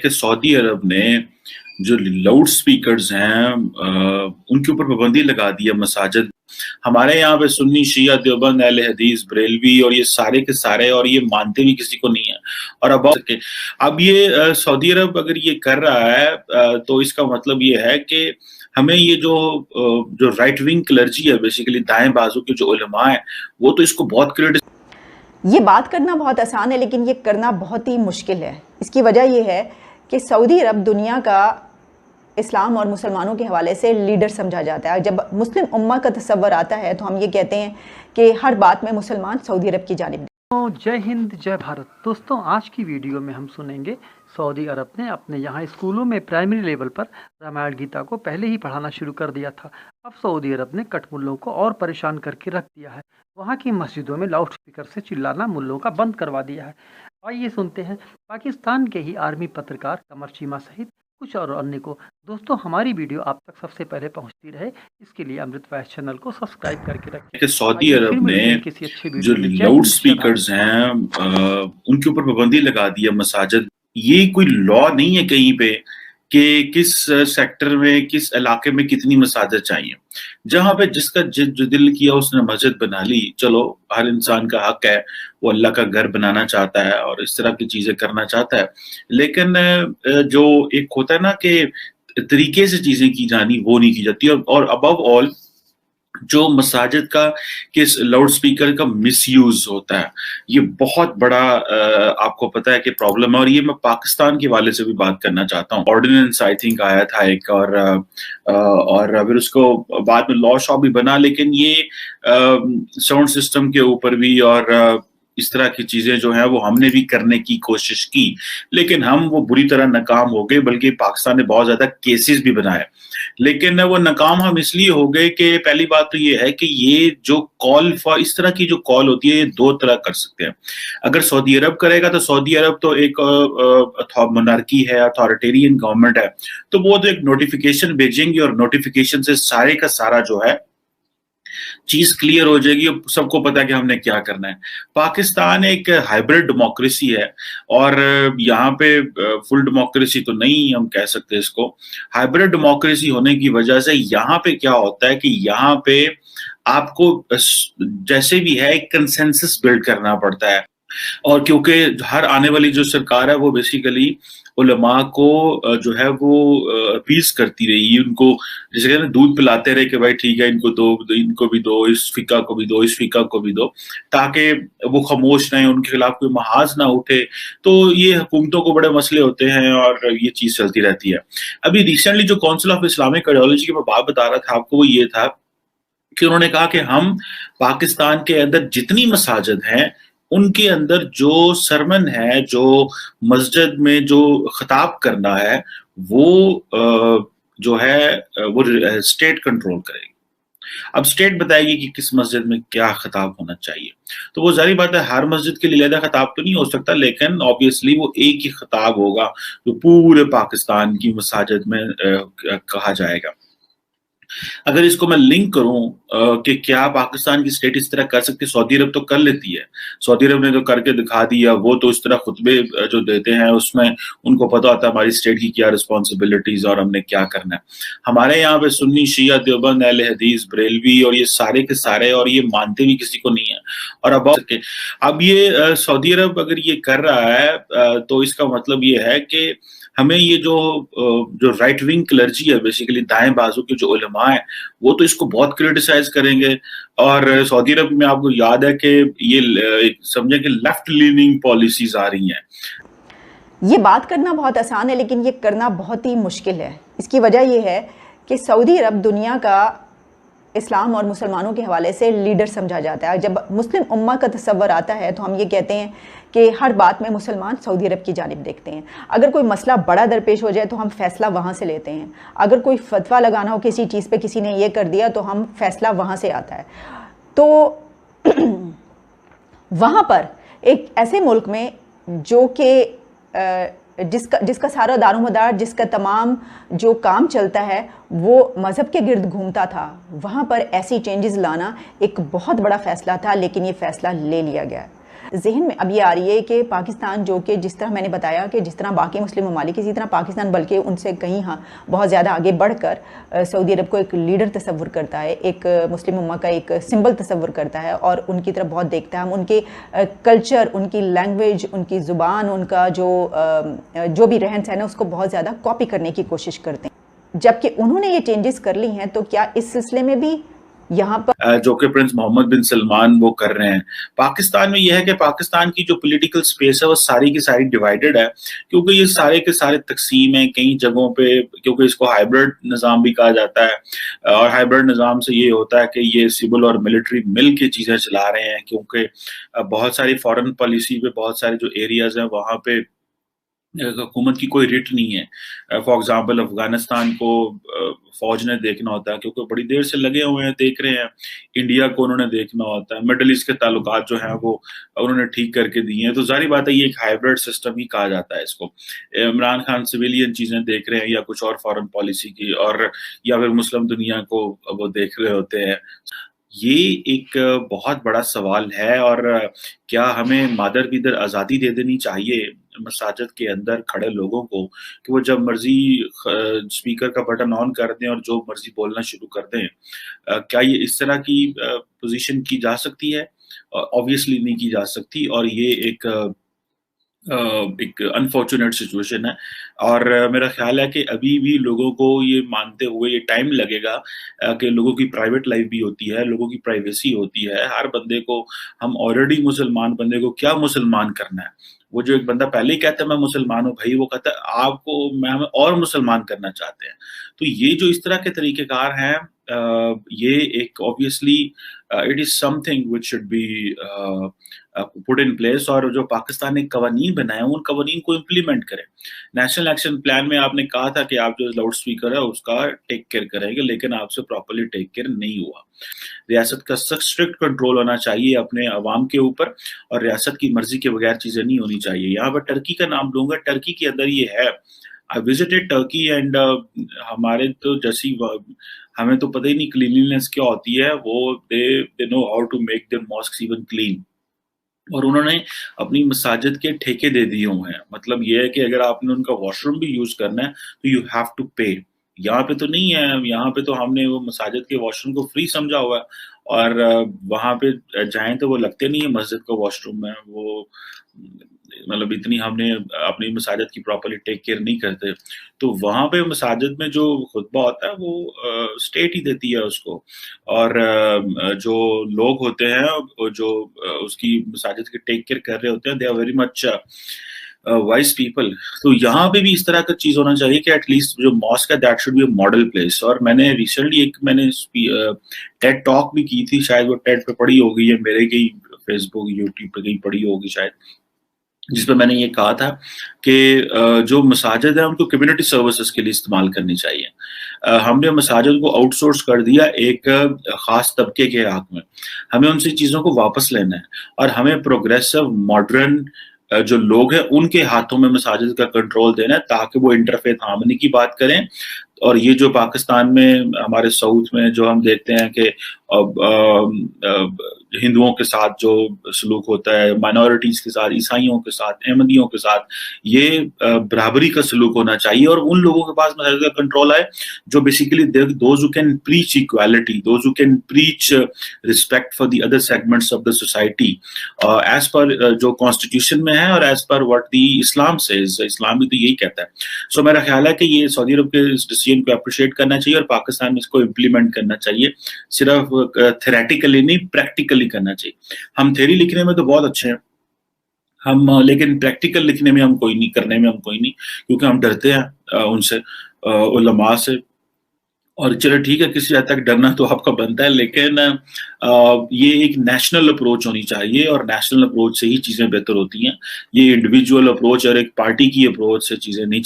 कि सऊदी अरब ने जो लाउड स्पीकर्स हैं उनके ऊपर पाबंदी लगा दी है मसाजिद। हमारे यहाँ पे सुन्नी, शिया, देवबंद, अहले हदीस, बरेलवी और ये सारे के सारे, और ये मानते भी किसी को नहीं है। और अब ये सऊदी अरब अगर ये कर रहा है तो इसका मतलब ये है कि हमें ये जो राइट विंग क्लर्जी है, बेसिकली दाएं बाजू के जो उलमा है, वो तो इसको बहुत ये बात करना बहुत आसान है, लेकिन ये करना बहुत ही मुश्किल है। इसकी वजह यह है कि सऊदी अरब दुनिया का इस्लाम और मुसलमानों के हवाले से लीडर समझा जाता है। जब मुस्लिम उम्मा का तस्वर आता है तो हम ये कहते हैं कि हर बात में मुसलमान सऊदी अरब की जानिब। तो जय हिंद, जय भारत। दोस्तों, आज की वीडियो में हम सुनेंगे सऊदी अरब ने अपने यहाँ स्कूलों में प्राइमरी लेवल पर रामायण गीता को पहले ही पढ़ाना शुरू कर दिया था। अब सऊदी अरब ने कटमुल्लों को और परेशान करके रख दिया है। वहाँ की मस्जिदों में लाउड स्पीकर से चिल्लाना मुल्लों का बंद करवा दिया है। आइए सुनते हैं पाकिस्तान के ही आर्मी पत्रकार कमर चीमा सहित कुछ और अन्य को। दोस्तों, हमारी वीडियो आप तक सबसे पहले पहुंचती रहे, इसके लिए अमृत वैस चैनल को सब्सक्राइब करके रखें। कि सऊदी अरब ने किसी अच्छी जो लाउड स्पीकर्स हैं उनके ऊपर पाबंदी लगा दी है मसाजिद। ये कोई लॉ नहीं है कहीं पे कि किस सेक्टर में, किस इलाके में कितनी मसाजिद चाहिए। जहां पे जिसका जो दिल किया उसने मस्जिद बना ली। चलो, हर इंसान का हक है, वो अल्लाह का घर बनाना चाहता है और इस तरह की चीजें करना चाहता है। लेकिन जो एक होता है ना कि तरीके से चीजें की जानी, वो नहीं की जाती। और अबव ऑल जो मसाजिद का किस लाउड स्पीकर का मिसयूज होता है, ये बहुत बड़ा आपको पता है कि प्रॉब्लम है। और ये मैं पाकिस्तान के वाले से भी बात करना चाहता हूँ। ऑर्डिनेंस आई थिंक आया था एक, और फिर उसको बाद में लॉ शॉ भी बना, लेकिन ये साउंड सिस्टम के ऊपर भी और इस तरह की चीजें जो है वो हमने भी करने की कोशिश की, लेकिन हम वो बुरी तरह नाकाम हो गए। बल्कि पाकिस्तान ने बहुत ज्यादा केसेस भी बनाए, लेकिन वो नाकाम हम इसलिए हो गए कि पहली बात तो ये है कि ये जो कॉल फॉर, इस तरह की जो कॉल होती है, ये दो तरह कर सकते हैं। अगर सऊदी अरब करेगा तो सऊदी अरब तो एक मोनार्की है, अथॉरिटेरियन गवर्नमेंट है, तो वो तो एक नोटिफिकेशन भेजेंगे और नोटिफिकेशन से सारे का सारा जो है चीज क्लियर हो जाएगी, सबको पता है कि हमने क्या करना है। पाकिस्तान एक हाइब्रिड डेमोक्रेसी है, और यहाँ पे फुल डेमोक्रेसी तो नहीं हम कह सकते इसको। हाइब्रिड डेमोक्रेसी होने की वजह से यहाँ पे क्या होता है कि यहाँ पे आपको जैसे भी है एक कंसेंसस बिल्ड करना पड़ता है। और क्योंकि हर आने वाली जो सरकार है वो बेसिकली उलमा को जो है वो अपीज करती रही, उनको जैसे कहते हैं दूध पिलाते रहे कि भाई ठीक है, इनको दो, इनको भी दो, इस फिका को भी दो, इस फिका को भी दो, ताकि वो खामोश रहें, उनके खिलाफ कोई महाज ना उठे। तो ये हुकूमतों को बड़े मसले होते हैं और ये चीज चलती रहती है। अभी रिसेंटली जो काउंसिल ऑफ इस्लामिक आइडियोलॉजी की मैं बात बता रहा था आपको, वो ये था कि उन्होंने कहा कि हम पाकिस्तान के अंदर जितनी मसाजिद हैं उनके अंदर जो सरमन है, जो मस्जिद में जो खिताब करना है, वो जो है वो स्टेट कंट्रोल करेगी। अब स्टेट बताएगी कि किस मस्जिद में क्या खिताब होना चाहिए। तो वो जाहिर बात है हर मस्जिद के लिए अलग खिताब तो नहीं हो सकता, लेकिन ऑब्वियसली वो एक ही खिताब होगा जो पूरे पाकिस्तान की मसाजिद में कहा जाएगा। अगर इसको मैं लिंक करूं कि क्या पाकिस्तान की स्टेट इस तरह कर सकती है, सऊदी अरब तो कर लेती है। सऊदी अरब ने तो करके दिखा दिया। वो तो इस तरह खुतबे जो देते हैं उसमें उनको पता होता है हमारी स्टेट की क्या रिस्पॉन्सिबिलिटीज और हमने क्या करना है। हमारे यहाँ पे सुन्नी, शिया, देवबंद, अहले हदीस, बरेलवी और ये सारे के सारे, और ये मानते भी किसी को नहीं है। और अब ये सऊदी अरब अगर ये कर रहा है तो इसका मतलब ये है कि हमें ये जो राइट विंग क्लर्जी है, बेसिकली दाएं बाजू के जो उलमा है, वो तो इसको बहुत क्रिटिसाइज करेंगे। और सऊदी अरब में आपको याद है कि ये समझे कि लेफ्ट लीनिंग पॉलिसीज आ रही हैं। ये बात करना बहुत आसान है, लेकिन ये करना बहुत ही मुश्किल है। इसकी वजह यह है कि सऊदी अरब दुनिया का इस्लाम और मुसलमानों के हवाले से लीडर समझा जाता है। जब मुस्लिम उम्मा का तस्वर आता है तो हम ये कहते हैं कि हर बात में मुसलमान सऊदी अरब की जानिब देखते हैं। अगर कोई मसला बड़ा दरपेश हो जाए तो हम फैसला वहाँ से लेते हैं। अगर कोई फतवा लगाना हो किसी चीज़ पे, किसी ने ये कर दिया, तो हम फैसला वहाँ से आता है। तो वहाँ पर एक ऐसे मुल्क में जो कि जिसका सारा दारोमदार, जिसका तमाम जो काम चलता है वो मज़हब के गिर्द घूमता था, वहाँ पर ऐसी चेंजेस लाना एक बहुत बड़ा फ़ैसला था, लेकिन ये फ़ैसला ले लिया गया। जहन में अब ये आ रही है कि पाकिस्तान, जो कि जिस तरह मैंने बताया कि जिस तरह बाकी मुस्लिम ममालिक, इसी तरह पाकिस्तान बल्कि उनसे कहीं बहुत ज़्यादा आगे बढ़कर सऊदी अरब को एक लीडर तस्वुर करता है, एक मुस्लिम उम्मा का एक सिंबल तस्वुर करता है और उनकी तरफ बहुत देखता है। हम उनके कल्चर, उनकी लैंग्वेज, उनकी ज़ुबान, उनका जो भी रहन सहन है उसको बहुत ज़्यादा कॉपी करने की कोशिश करते हैं। जबकि उन्होंने ये चेंजेस कर ली हैं, तो क्या इस सिलसिले में भी यहाँ पर जो कि प्रिंस मोहम्मद बिन सलमान वो कर रहे हैं। पाकिस्तान में यह है कि पाकिस्तान की जो पॉलिटिकल स्पेस है वो सारी की सारी डिवाइडेड है, क्योंकि ये सारे के सारे तकसीम है कई जगहों पे, क्योंकि इसको हाइब्रिड निज़ाम भी कहा जाता है। और हाइब्रिड निज़ाम से ये होता है कि ये सिविल और मिलिट्री मिल के चीज़ें चला रहे हैं, क्योंकि बहुत सारी फॉरेन पॉलिसी पे बहुत सारे जो एरियाज हैं वहाँ पे हुकूमत की कोई रिट नहीं है। फॉर एग्जांपल अफगानिस्तान को फौज ने देखना होता है, क्योंकि बड़ी देर से लगे हुए हैं, देख रहे हैं। इंडिया को उन्होंने देखना होता है, मिडल ईस्ट के ताल्लुकात जो हैं वो उन्होंने ठीक करके दिए हैं। तो जाहिर बात है ये एक हाइब्रिड सिस्टम ही कहा जाता है इसको। इमरान खान सिविलियन चीजें देख रहे हैं या कुछ और फॉरेन पॉलिसी की, और या फिर मुस्लिम दुनिया को वो देख रहे होते हैं। ये एक बहुत बड़ा सवाल है। और क्या हमें मादर पीदर आज़ादी दे देनी चाहिए मसाजिद के अंदर खड़े लोगों को, कि वो जब मर्जी स्पीकर का बटन ऑन कर दें और जो मर्जी बोलना शुरू कर दें? क्या ये इस तरह की पोजीशन की जा सकती है? ऑब्वियसली नहीं की जा सकती, और ये एक अनफॉर्चुनेट सिचुएशन है। और मेरा ख्याल है कि अभी भी लोगों को ये मानते हुए ये टाइम लगेगा कि लोगों की प्राइवेट लाइफ भी होती है, लोगों की प्राइवेसी होती है। हर बंदे को, हम ऑलरेडी मुसलमान बंदे को क्या मुसलमान करना है? वो जो एक बंदा पहले ही कहता है मैं मुसलमान हूँ भाई, वो कहता है आपको मैं हमें और मुसलमान करना चाहते हैं। तो ये जो इस तरह के तरीकेकार हैं, ये एक obviously it is something which should be put in place. और जो पाकिस्तान ने कवानीन बनाए उन कवानीन को इम्प्लीमेंट करें। नेशनल एक्शन प्लान में आपने कहा था कि आप जो लाउड स्पीकर है उसका टेक केयर करेंगे, लेकिन आपसे प्रॉपर्ली टेक केयर नहीं हुआ। रियासत का स्ट्रिक्ट कंट्रोल होना चाहिए अपने अवाम के ऊपर, और रियासत की मर्जी के बगैर चीजें नहीं होनी चाहिए। यहाँ पर टर्की का नाम लूंगा, टर्की के अंदर ये है। आई विजिटेड टर्की एंड हमारे तो जैसी हमें तो पता ही नहीं क्लीनलीनेस क्या होती है। वो they know how to make their mosques even clean. और उन्होंने अपनी मसाजिद के ठेके दे दिए हुए हैं। मतलब ये है कि अगर आपने उनका वॉशरूम भी यूज करना है तो यू हैव टू पे। यहाँ पे तो नहीं है, यहाँ पे तो हमने वो मसाजिद के वॉशरूम को फ्री समझा हुआ है, और वहां पे जाएं तो वो लगते नहीं है मस्जिद को वॉशरूम में। वो मतलब इतनी हमने अपनी मसाजिद की प्रॉपर्ली टेक केयर नहीं करते। तो वहां पे मसाजिद में जो खुतबा होता है वो स्टेट ही देती है उसको, और जो लोग होते हैं जो उसकी मसाजिद की टेक केयर कर रहे होते हैं, they are very much wise people. तो यहाँ पे भी इस तरह का चीज होना चाहिए कि एटलीस्ट जो मॉस्क है that should be a model place. और मैंने रिसेंटली मैंने टेड टॉक भी की थी, शायद वो टेड पे पड़ी होगी या मेरे कहीं फेसबुक यूट्यूब पे कहीं पड़ी होगी शायद, जिसपे मैंने ये कहा था कि जो मसाजिद है उनको कम्युनिटी सर्विसेज के लिए इस्तेमाल करनी चाहिए। हमने मसाजिद को आउटसोर्स कर दिया एक खास तबके के हक में। हमें उनसे चीजों को वापस लेना है, और हमें प्रोग्रेसिव मॉडर्न जो लोग हैं उनके हाथों में मसाजिद का कंट्रोल देना है, ताकि वो इंटरफेथ हार्मनी की बात करें। और ये जो पाकिस्तान में हमारे साउथ में जो हम देखते हैं कि हिंदुओं के साथ जो सलूक होता है, माइनॉरिटीज के साथ, ईसाइयों के साथ, अहमदियों के साथ, ये बराबरी का सलूक होना चाहिए। और उन लोगों के पास मसाजिद का कंट्रोल है जो basically those who can preach equality, those who can preach respect for the other segments of the society, as per जो कॉन्स्टिट्यूशन में है और as per what the Islam says. इस्लाम भी तो यही कहता है। सो मेरा ख्याल है कि ये सऊदी अरब के इस डिसीजन को अप्रिशिएट करना चाहिए, और पाकिस्तान में इसको इम्प्लीमेंट करना चाहिए। सिर्फ थेरेटिकली नहीं, प्रैक्टिकली करना चाहिए। हम थ्योरी लिखने में तो बहुत अच्छे हैं हम, लेकिन प्रैक्टिकल लिखने में हम कोई नहीं, करने में हम कोई नहीं, क्योंकि हम डरते हैं उनसे, उलमा से। और चलो ठीक है, किसी हद तक डरना तो आपका बनता है, लेकिन ये एक नेशनल अप्रोच होनी चाहिए, और नेशनल अप्रोच से ही चीजें बेहतर होती हैं। ये इंडिविजुअल अप्रोच और एक पार्टी की अप्रोच से चीजें नहीं